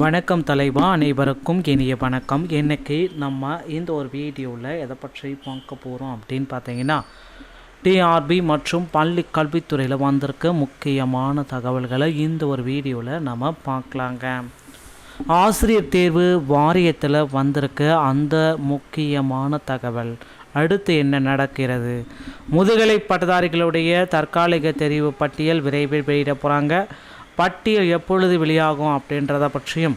வணக்கம் தலைவா, அனைவருக்கும் இனிய வணக்கம். இன்றைக்கி நம்ம இந்த ஒரு வீடியோவில் எதை பற்றி பார்க்க போகிறோம் அப்படின்னு பார்த்தீங்கன்னா, டிஆர்பி மற்றும் பள்ளி கல்வித்துறையில் வந்திருக்க முக்கியமான தகவல்களை இந்த ஒரு வீடியோவில் நம்ம பார்க்கலாங்க. ஆசிரியர் தேர்வு வாரியத்தில் வந்திருக்க அந்த முக்கியமான தகவல். அடுத்து என்ன நடக்கிறது? முதுகலை பட்டதாரிகளுடைய தற்காலிக தெரிவு பட்டியல் விரைவில் வெளியிட போகிறாங்க. பட்டியல் எப்பொழுது வெளியாகும் அப்படின்றத பற்றியும்,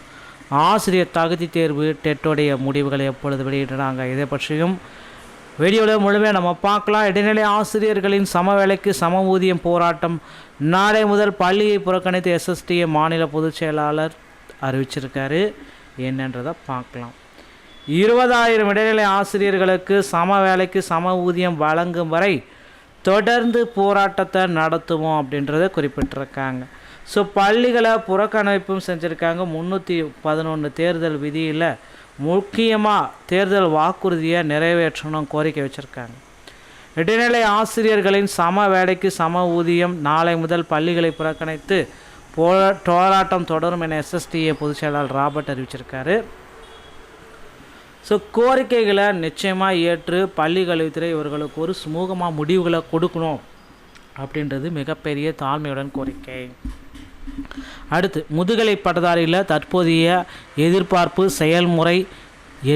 ஆசிரியர் தகுதி தேர்வு டெட்டோடைய முடிவுகளை எப்பொழுது வெளியிடுறாங்க, இதை பற்றியும் வீடியோவில் முழுமையாக நம்ம பார்க்கலாம். இடைநிலை ஆசிரியர்களின் சம வேலைக்கு சம ஊதியம் போராட்டம் நாளை முதல் பள்ளியை புறக்கணித்து எஸ்எஸ்டிஏ மாநில பொதுச் செயலாளர் அறிவிச்சிருக்காரு. என்னன்றதை பார்க்கலாம். 20,000 இடைநிலை ஆசிரியர்களுக்கு சம வேலைக்கு சம ஊதியம் வழங்கும் வரை தொடர்ந்து போராட்டத்தை நடத்துவோம் அப்படின்றத குறிப்பிட்டிருக்காங்க. ஸோ பள்ளிகளை புறக்கணிப்பும் செஞ்சுருக்காங்க. 311 தேர்தல் விதியில் முக்கியமாக தேர்தல் வாக்குறுதியை நிறைவேற்றணும் கோரிக்கை வச்சுருக்காங்க. இடைநிலை ஆசிரியர்களின் சம வேலைக்கு சம ஊதியம் நாளை முதல் பள்ளிகளை புறக்கணித்து போராட்டம் தொடரும் என எஸ்எஸ்டிஏ பொதுச் செயலாளர் ராபர்ட் அறிவிச்சிருக்காரு. ஸோ கோரிக்கைகளை நிச்சயமாக ஏற்று பள்ளி கல்வித்துறை இவர்களுக்கு ஒரு சுமூகமாக முடிவுகளை கொடுக்கணும் அப்படின்றது மிகப்பெரிய தாழ்மையுடன் கோரிக்கை. அடுத்து, முதுகலை பட்டதாரியில் தற்போதைய எதிர்பார்ப்பு செயல்முறை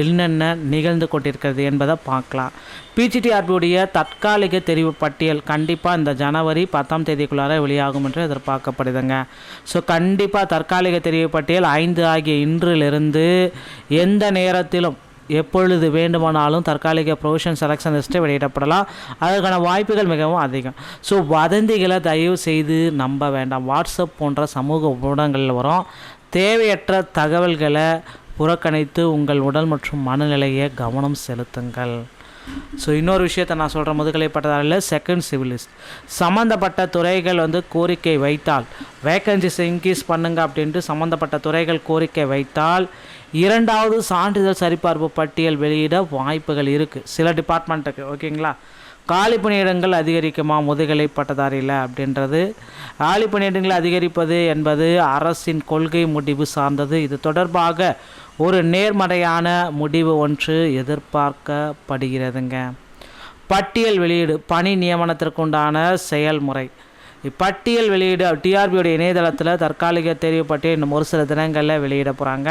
என்னென்ன நிகழ்ந்து கொண்டிருக்கிறது என்பதை பார்க்கலாம். பிஜிடிஆர்பியுடைய தற்காலிக தெரிவு பட்டியல் கண்டிப்பாக இந்த ஜனவரி 10ஆம் தேதிக்குள்ளார வெளியாகும் என்று எதிர்பார்க்கப்படுதுங்க. ஸோ கண்டிப்பாக தற்காலிக தெரிவு பட்டியல் 5 ஆகிய இன்றிலிருந்து எந்த நேரத்திலும் எப்பொழுது வேண்டுமானாலும் தற்காலிக ப்ரொவிஷன் செலெக்ஷன் லிஸ்ட்டை வெளியிடப்படலாம். அதற்கான வாய்ப்புகள் மிகவும் அதிகம். ஸோ வதந்திகளை தயவு செய்து நம்ப வேண்டாம். வாட்ஸ்அப் போன்ற சமூக ஊடகங்களில் வரும் தேவையற்ற தகவல்களை புறக்கணித்து உங்கள் உடல் மற்றும் மனநிலையை கவனம் செலுத்துங்கள். ஸோ இன்னொரு விஷயத்தை நான் சொல்கிறேன். முதுகலை பட்டதாரியில் செகண்ட் சிவிலிஸ்ட் சம்மந்தப்பட்ட துறைகள் கோரிக்கை வைத்தால், வேக்கன்சிஸ் இன்க்ரீஸ் பண்ணுங்க அப்படின்ட்டு சம்மந்தப்பட்ட துறைகள் கோரிக்கை வைத்தால் 2வது சான்றிதழ் சரிபார்ப்பு பட்டியல் வெளியிட வாய்ப்புகள் இருக்குது சில டிபார்ட்மெண்ட்டுக்கு. ஓகேங்களா? காலி பணியிடங்கள் அதிகரிக்குமா முதுகலை பட்டதாரியில் அப்படின்றது? காலி பணியிடங்களை அதிகரிப்பது என்பது அரசின் கொள்கை முடிவு சார்ந்தது. இது தொடர்பாக ஒரு நேர்மறையான முடிவு ஒன்று எதிர்பார்க்கப்படுகிறதுங்க. பட்டியல் வெளியீடு பணி நியமனத்திற்குண்டான செயல்முறை. இப்பட்டியல் வெளியீடு டிஆர்பியோடைய இணையதளத்தில் தற்காலிக தெரிவு பட்டியல் இன்னும் ஒரு சில தினங்களில் வெளியிட போகிறாங்க.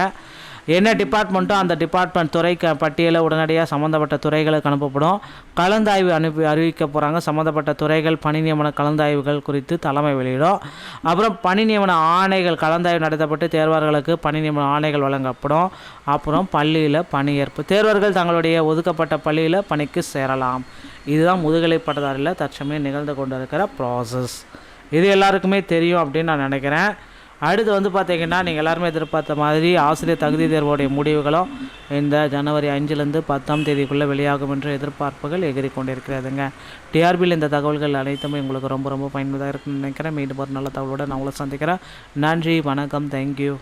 என்ன டிபார்ட்மெண்ட்டோ அந்த டிபார்ட்மெண்ட் துறை பட்டியலை உடனடியாக சம்மந்தப்பட்ட துறைகளுக்கு அனுப்பப்படும். கலந்தாய்வு அறிவிக்க போகிறாங்க. சம்மந்தப்பட்ட துறைகள் பணி நியமன கலந்தாய்வுகள் குறித்து தலைமை வெளியிடும். அப்புறம் பணி நியமன ஆணைகள் கலந்தாய்வு நடத்தப்பட்டு தேர்வர்களுக்கு பணி நியமன ஆணைகள் வழங்கப்படும். அப்புறம் பள்ளியில் பணியேற்பு. தேர்வர்கள் தங்களுடைய ஒதுக்கப்பட்ட பள்ளியில் பணிக்கு சேரலாம். இதுதான் முதுகலை பட்டதாரியில் தற்சமயம் நிகழ்ந்து கொண்டு இருக்கிற ப்ராசஸ். இது எல்லாருக்குமே தெரியும் அப்படின்னு நான் நினைக்கிறேன். அடுத்து பார்த்திங்கன்னா, நீங்கள் எல்லாருமே எதிர்பார்த்த மாதிரி ஆசிரியர் தகுதி தேர்வோடைய முடிவுகளும் இந்த ஜனவரி 5லேருந்து 10ஆம் தேதிக்குள்ளே வெளியாகும் என்று எதிர்பார்ப்புகள் எகிரி கொண்டிருக்கிறதுங்க. டிஆர்பியில் இந்த தகவல்கள் அனைத்துமே உங்களுக்கு ரொம்ப ரொம்ப பயனுள்ளதாக இருக்குன்னு நினைக்கிறேன். மீண்டும் ஒரு நல்ல தகவலோடு நான் உங்களை சந்திக்கிறேன். நன்றி, வணக்கம், தேங்க்யூ.